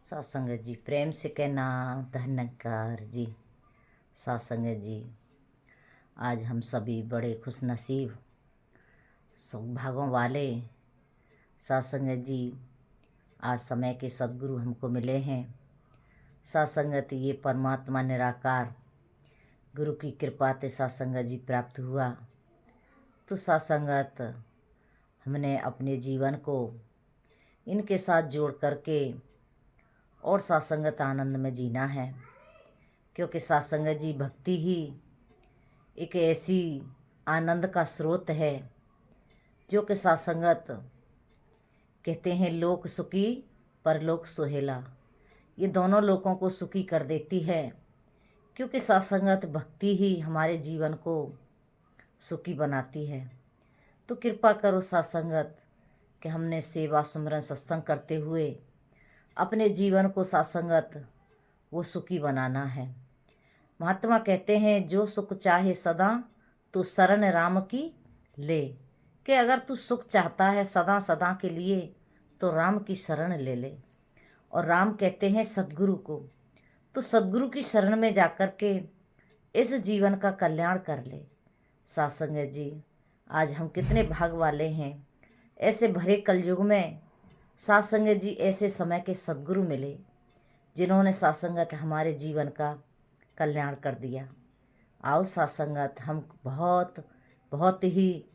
सासंगत जी प्रेम से कहना धन्यकार जी। सासंगत जी, आज हम सभी बड़े खुशनसीब सौभाग्यों वाले सासंगत जी, आज समय के सद्गुरु हमको मिले हैं। सासंगत ये परमात्मा निराकार गुरु की कृपा से सासंगत जी प्राप्त हुआ। तो सासंगत हमने अपने जीवन को इनके साथ जोड़ करके और सासंगत आनंद में जीना है, क्योंकि सासंगत जी भक्ति ही एक ऐसी आनंद का स्रोत है जो कि सासंगत कहते हैं लोक सुखी परलोक सुहेला। ये दोनों लोगों को सुखी कर देती है, क्योंकि सासंगत भक्ति ही हमारे जीवन को सुखी बनाती है। तो कृपा करो सासंगत कि हमने सेवा सुमरन सत्संग करते हुए अपने जीवन को सासंगत वो सुखी बनाना है। महात्मा कहते हैं जो सुख चाहे सदा तू शरण राम की ले, कि अगर तू सुख चाहता है सदा सदा के लिए तो राम की शरण ले ले। और राम कहते हैं सद्गुरु को, तो सद्गुरु की शरण में जाकर के इस जीवन का कल्याण कर ले। सासंगत जी, आज हम कितने भाग वाले हैं, ऐसे भरे कलयुग में सासंगत जी ऐसे समय के सद्गुरु मिले जिन्होंने सासंगत हमारे जीवन का कल्याण कर दिया। आओ सासंगत, हम बहुत बहुत ही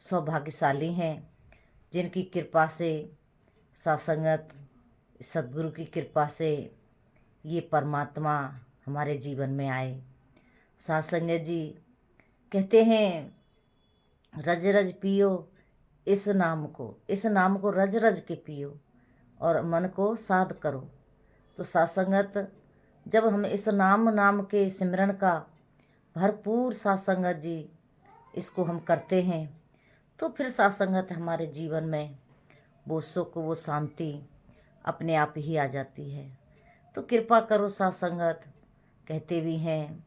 सौभाग्यशाली हैं जिनकी कृपा से सासंगत सद्गुरु की कृपा से ये परमात्मा हमारे जीवन में आए। सासंगत जी कहते हैं रज रज पियो इस नाम को रज रज के पियो और मन को साध करो। तो सासंगत जब हम इस नाम के सिमरन का भरपूर सासंगत जी इसको हम करते हैं, तो फिर सासंगत हमारे जीवन में वो सुख वो शांति अपने आप ही आ जाती है। तो कृपा करो सासंगत, कहते भी हैं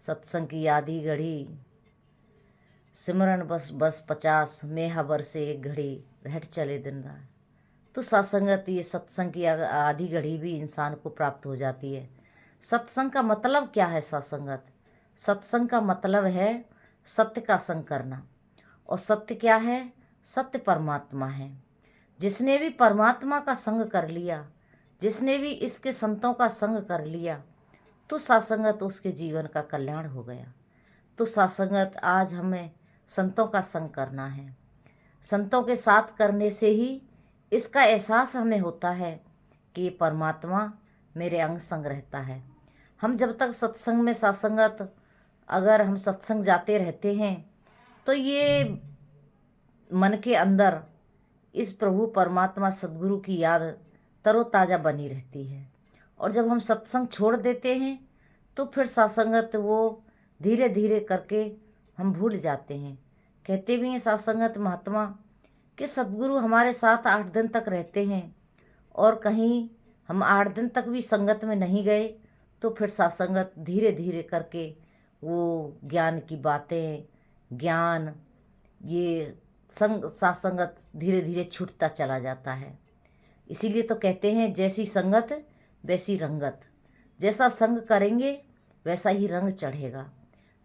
सत्संग की आधी घड़ी सिमरन बस बस 50 मेहा बरसे एक घड़ी रहट चले दिन रात। तो सासंगत ये सत्संग की आधी घड़ी भी इंसान को प्राप्त हो जाती है। सत्संग का मतलब क्या है सासंगत? सत्संग का मतलब है सत्य का संग करना। और सत्य क्या है? सत्य परमात्मा है। जिसने भी परमात्मा का संग कर लिया, जिसने भी इसके संतों का संग कर लिया, तो सासंगत उसके जीवन का कल्याण हो गया। तो सासंगत आज हमें संतों का संग करना है। संतों के साथ करने से ही इसका एहसास हमें होता है कि ये परमात्मा मेरे अंग संग रहता है। हम जब तक सत्संग में सासंगत अगर हम सत्संग जाते रहते हैं तो ये मन के अंदर इस प्रभु परमात्मा सद्गुरु की याद तरोताज़ा बनी रहती है। और जब हम सत्संग छोड़ देते हैं तो फिर सासंगत वो धीरे धीरे करके हम भूल जाते हैं। कहते भी हैं सासंगत महात्मा कि सद्गुरु हमारे साथ 8 दिन तक रहते हैं, और कहीं हम 8 दिन तक भी संगत में नहीं गए तो फिर सासंगत धीरे धीरे करके वो ज्ञान की बातें, ज्ञान, ये सासंगत धीरे धीरे छूटता चला जाता है। इसीलिए तो कहते हैं जैसी संगत वैसी रंगत। जैसा संग करेंगे वैसा ही रंग चढ़ेगा।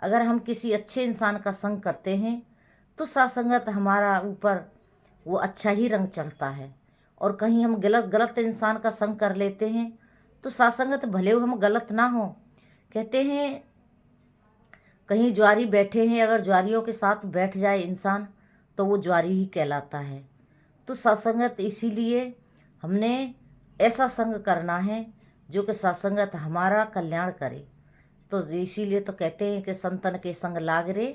अगर हम किसी अच्छे इंसान का संग करते हैं तो सासंगत हमारा ऊपर वो अच्छा ही रंग चढ़ता है। और कहीं हम गलत इंसान का संग कर लेते हैं तो सासंगत भले हम गलत ना हो, कहते हैं कहीं ज्वारी बैठे हैं, अगर ज्वारियों के साथ बैठ जाए इंसान तो वो ज्वारी ही कहलाता है। तो सासंगत इसीलिए हमने ऐसा संग करना है जो कि सासंगत हमारा कल्याण करे। तो इसीलिए तो कहते हैं कि संतन के संग लाग रे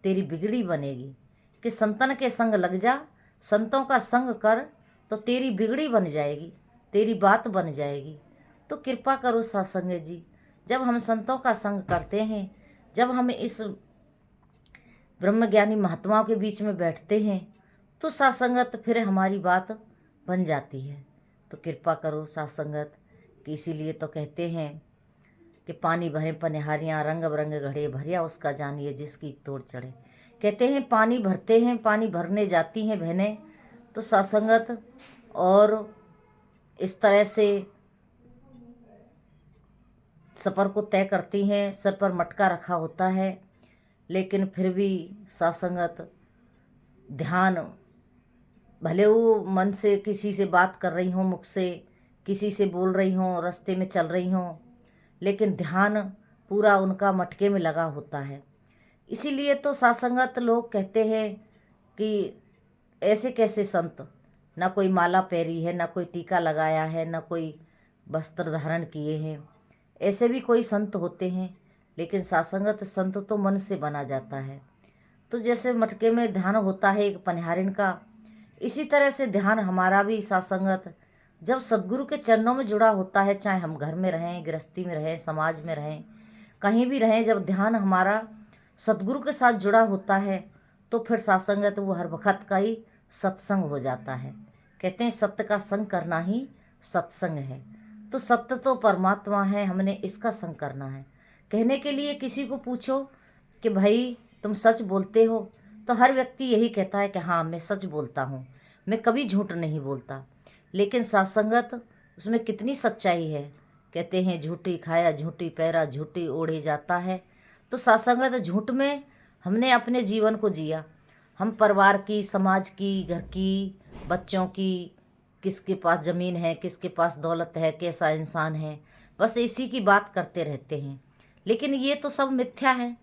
तेरी बिगड़ी बनेगी, कि संतन के संग लग जा, संतों का संग कर तो तेरी बिगड़ी बन जाएगी, तेरी बात बन जाएगी। तो कृपा करो सासंगत जी, जब हम संतों का संग करते हैं, जब हम इस ब्रह्मज्ञानी महात्माओं के बीच में बैठते हैं तो सासंगत फिर हमारी बात बन जाती है। तो कृपा करो सासंगत, कि इसीलिए तो कहते हैं कि पानी भरे पनिहारियाँ रंग बरंग घड़े भरिया उसका जानिए जिसकी तोड़ चढ़े। कहते हैं पानी भरते हैं, पानी भरने जाती हैं बहनें तो सासंगत, और इस तरह से सफ़र को तय करती हैं, सर पर मटका रखा होता है, लेकिन फिर भी सासंगत ध्यान, भले वो मन से किसी से बात कर रही हों, मुख से किसी से बोल रही हों, रास्ते में चल रही हों, लेकिन ध्यान पूरा उनका मटके में लगा होता है। इसीलिए तो सासंगत लोग कहते हैं कि ऐसे कैसे संत, ना कोई माला पहरी है, ना कोई टीका लगाया है, ना कोई वस्त्र धारण किए हैं, ऐसे भी कोई संत होते हैं। लेकिन सासंगत संत तो मन से बना जाता है। तो जैसे मटके में ध्यान होता है एक पनिहारिन का, इसी तरह से ध्यान हमारा भी सासंगत जब सद्गुरु के चरणों में जुड़ा होता है, चाहे हम घर में रहें, गृहस्थी में रहें, समाज में रहें, कहीं भी रहें, जब ध्यान हमारा सद्गुरु के साथ जुड़ा होता है तो फिर सासंगत वो हर वक्त का ही सत्संग हो जाता है। कहते हैं सत्य का संग करना ही सत्संग है। तो सत्य तो परमात्मा है, हमने इसका संग करना है। कहने के लिए किसी को पूछो कि भाई तुम सच बोलते हो, तो हर व्यक्ति यही कहता है कि हाँ मैं सच बोलता हूँ, मैं कभी झूठ नहीं बोलता। लेकिन सासंगत उसमें कितनी सच्चाई है। कहते हैं झूठी खाया झूठी पैरा झूठी ओढ़े जाता है। तो सासंगत झूठ में हमने अपने जीवन को जिया। हम परिवार की, समाज की, घर की, बच्चों की, किसके पास ज़मीन है, किसके पास दौलत है, कैसा इंसान है, बस इसी की बात करते रहते हैं। लेकिन ये तो सब मिथ्या है।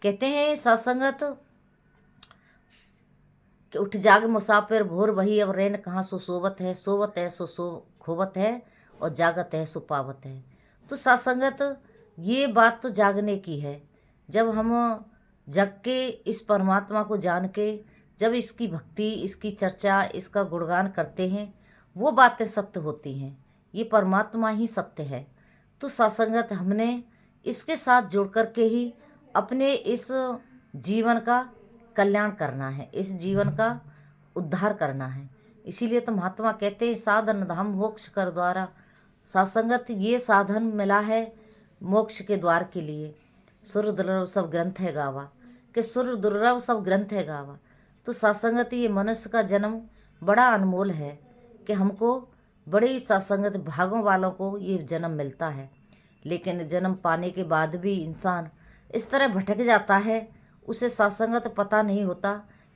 कहते हैं सासंगत कि उठ जाग मुसाफिर भोर वही अब रैन कहाँ सो सोवत है सो खोवत है, और जागत है सो पावत है। तो सासंगत ये बात तो जागने की है। जब हम जग के इस परमात्मा को जान के जब इसकी भक्ति, इसकी चर्चा, इसका गुणगान करते हैं, वो बातें सत्य होती हैं। ये परमात्मा ही सत्य है। तो सासंगत हमने इसके साथ जुड़ कर के ही अपने इस जीवन का कल्याण करना है, इस जीवन का उद्धार करना है। इसीलिए तो महात्मा कहते हैं साधन धाम मोक्ष कर द्वारा। सासंगत ये साधन मिला है मोक्ष के द्वार के लिए। सुर दुर्लभ सब ग्रंथ है गावा, कि सुर दुर्लभ सब ग्रंथ है गावा। तो सासंगत ये मनुष्य का जन्म बड़ा अनमोल है कि हमको बड़ी सासंगत भागों वालों को ये जन्म मिलता है। लेकिन जन्म पाने के बाद भी इंसान इस तरह भटक जाता है, उसे सासंगत पता नहीं होता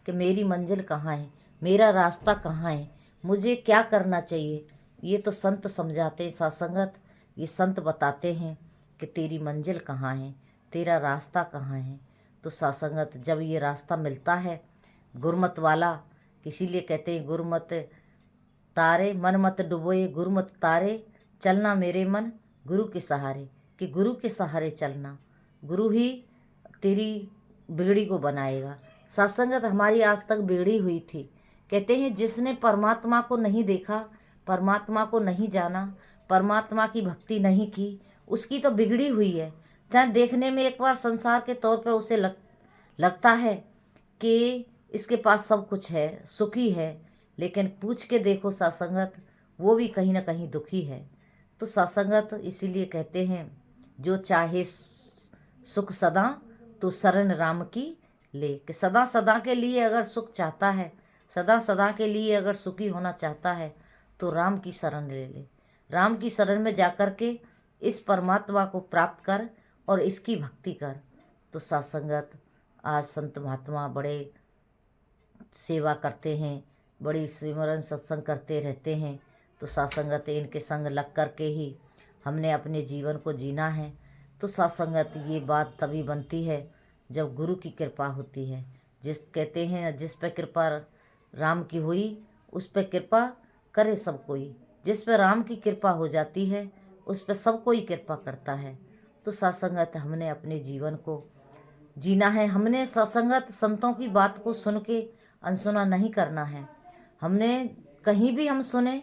कि मेरी मंजिल कहाँ है, मेरा रास्ता कहाँ है, मुझे क्या करना चाहिए। ये तो संत समझाते, सासंगत ये संत बताते हैं कि तेरी मंजिल कहाँ है, तेरा रास्ता कहाँ है। तो सासंगत जब ये रास्ता मिलता है गुरमत वाला, इसीलिए कहते हैं गुरमत तारे मन मत डुबोए, गुरमत तारे चलना मेरे मन गुरु के सहारे। कि गुरु के सहारे चलना, गुरु ही तेरी बिगड़ी को बनाएगा। सत्संगत हमारी आज तक बिगड़ी हुई थी। कहते हैं जिसने परमात्मा को नहीं देखा, परमात्मा को नहीं जाना, परमात्मा की भक्ति नहीं की, उसकी तो बिगड़ी हुई है। चाहे देखने में एक बार संसार के तौर पर उसे लगता है कि इसके पास सब कुछ है, सुखी है, लेकिन पूछ के देखो सत्संगत, वो भी कहीं ना कहीं दुखी है। तो सत्संगत इसीलिए कहते हैं जो चाहे सुख सदा तो शरण राम की ले। कि सदा सदा के लिए अगर सुख चाहता है, सदा सदा के लिए अगर सुखी होना चाहता है, तो राम की शरण ले ले। राम की शरण में जाकर के इस परमात्मा को प्राप्त कर और इसकी भक्ति कर। तो सत्संगत आज संत महात्मा बड़े सेवा करते हैं, बड़ी सिमरन सत्संग करते रहते हैं। तो सत्संगत इनके संग लग कर के ही हमने अपने जीवन को जीना है। तो सत्संगत ये बात तभी बनती है जब गुरु की कृपा होती है। जिस कहते हैं जिस पर कृपा राम की हुई उस पर कृपा करे सब कोई। जिस पर राम की कृपा हो जाती है उस पर सब कोई कृपा करता है। तो सत्संगत हमने अपने जीवन को जीना है। हमने सत्संगत संतों की बात को सुन के अनसुना नहीं करना है। हमने कहीं भी हम सुने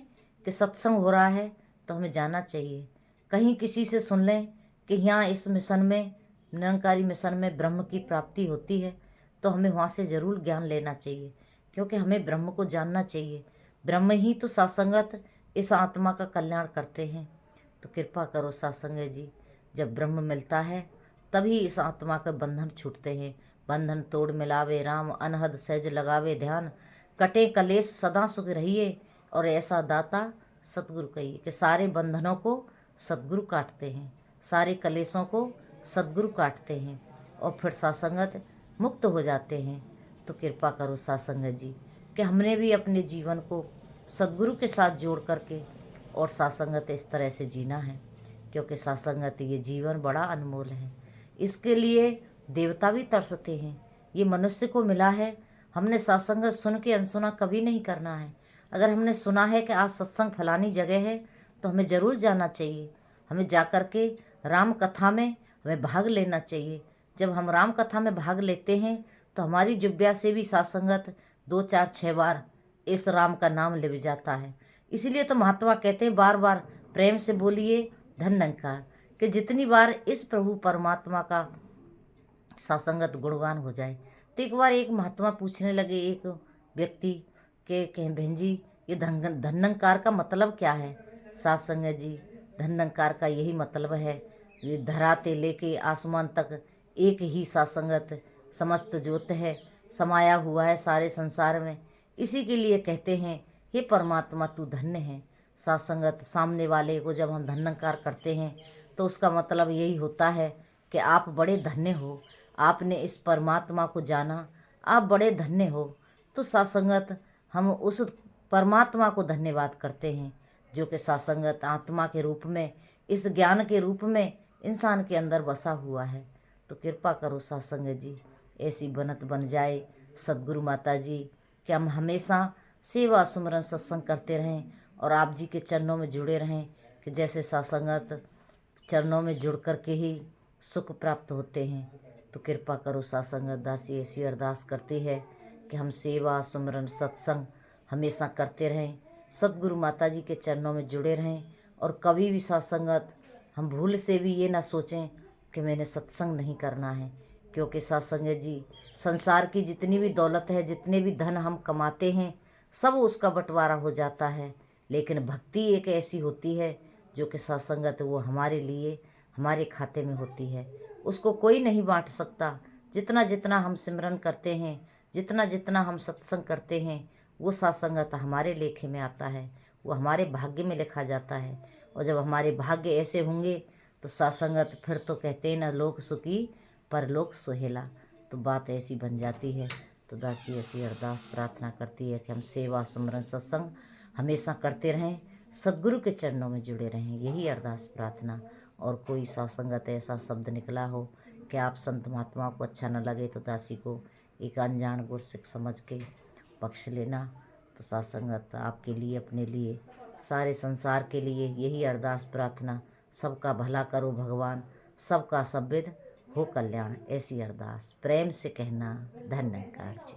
कि सत्संग हो रहा है तो हमें जाना चाहिए। कहीं किसी से सुन लें कि यहाँ इस मिशन में, निरंकारी मिशन में ब्रह्म की प्राप्ति होती है, तो हमें वहाँ से ज़रूर ज्ञान लेना चाहिए, क्योंकि हमें ब्रह्म को जानना चाहिए। ब्रह्म ही तो सत्संगत इस आत्मा का कल्याण करते हैं। तो कृपा करो सत्संग जी, जब ब्रह्म मिलता है तभी इस आत्मा के बंधन छूटते हैं। बंधन तोड़ मिलावे राम, अनहद सहज लगावे ध्यान, कटे कलेश सदा सुख रहिए, और ऐसा दाता सतगुरु कहिए। कि सारे बंधनों को सतगुरु काटते हैं, सारे कलेशों को सद्गुरु काटते हैं और फिर सासंगत मुक्त हो जाते हैं। तो कृपा करो सासंगत जी कि हमने भी अपने जीवन को सद्गुरु के साथ जोड़ करके और सासंगत इस तरह से जीना है, क्योंकि सासंगत ये जीवन बड़ा अनमोल है। इसके लिए देवता भी तरसते हैं। ये मनुष्य को मिला है, हमने सत्संग सुन के अनसुना कभी नहीं करना है। अगर हमने सुना है कि आज सत्संग फलानी जगह है तो हमें ज़रूर जाना चाहिए। हमें जा कर के राम कथा में हमें भाग लेना चाहिए। जब हम राम कथा में भाग लेते हैं तो हमारी जुब्या से भी सत्संगत 2 4 6 बार इस राम का नाम ले जाता है। इसीलिए तो महात्मा कहते हैं बार बार प्रेम से बोलिए धन निरंकार, कि जितनी बार इस प्रभु परमात्मा का सत्संगत गुणगान हो जाए। तो एक बार एक महात्मा पूछने लगे एक व्यक्ति के कहें बहन जी ये धन्यंकार का मतलब क्या है। सत्संगत जी धन्यंकार का यही मतलब है, ये धराते लेके आसमान तक एक ही सत्संगत समस्त ज्योत है, समाया हुआ है सारे संसार में। इसी के लिए कहते हैं हे परमात्मा तू धन्य है। सत्संगत सामने वाले को जब हम धन्यंकार करते हैं तो उसका मतलब यही होता है कि आप बड़े धन्य हो, आपने इस परमात्मा को जाना, आप बड़े धन्य हो। तो सत्संगत हम उस परमात्मा को धन्यवाद करते हैं जो कि सत्संगत आत्मा के रूप में, इस ज्ञान के रूप में इंसान के अंदर बसा हुआ है। तो कृपा करो सत्संगत जी ऐसी बनत बन जाए सद्गुरु माता जी कि हम हमेशा सेवा सुमरन सत्संग करते रहें और आप जी के चरणों में जुड़े रहें, कि जैसे सत्संगत चरणों में जुड़ कर के ही सुख प्राप्त होते हैं। तो कृपा करो सत्संगत दासी ऐसी अरदास करती है कि हम सेवा सुमरन सत्संग हमेशा करते रहें, सद्गुरु माता जी के चरणों में जुड़े रहें और कभी भी सत्संगत हम भूल से भी ये ना सोचें कि मैंने सत्संग नहीं करना है। क्योंकि सत्संगत जी संसार की जितनी भी दौलत है, जितने भी धन हम कमाते हैं सब उसका बंटवारा हो जाता है, लेकिन भक्ति एक ऐसी होती है जो कि सत्संगत वो हमारे लिए हमारे खाते में होती है, उसको कोई नहीं बांट सकता। जितना जितना हम सिमरन करते हैं, जितना जितना हम सत्संग करते हैं, वो सत्संगत हमारे लेखे में आता है, वो हमारे भाग्य में लिखा जाता है। और जब हमारे भाग्य ऐसे होंगे तो सत्संगत फिर तो कहते हैं ना लोक सुखी परलोक सुहेला। तो बात ऐसी बन जाती है। तो दासी ऐसी अरदास प्रार्थना करती है कि हम सेवा सुमरन सत्संग हमेशा करते रहें, सद्गुरु के चरणों में जुड़े रहें, यही अरदास प्रार्थना। और कोई सत्संगत ऐसा शब्द निकला हो कि आप संत महात्मा को अच्छा न लगे तो दासी को एक अनजान गुरसिक समझ के बख्श लेना। तो सत्संगत आपके लिए, अपने लिए, सारे संसार के लिए यही अरदास प्रार्थना, सबका भला करो भगवान, सबका सद्विध हो कल्याण, ऐसी अरदास प्रेम से कहना। धन्यवाद जी।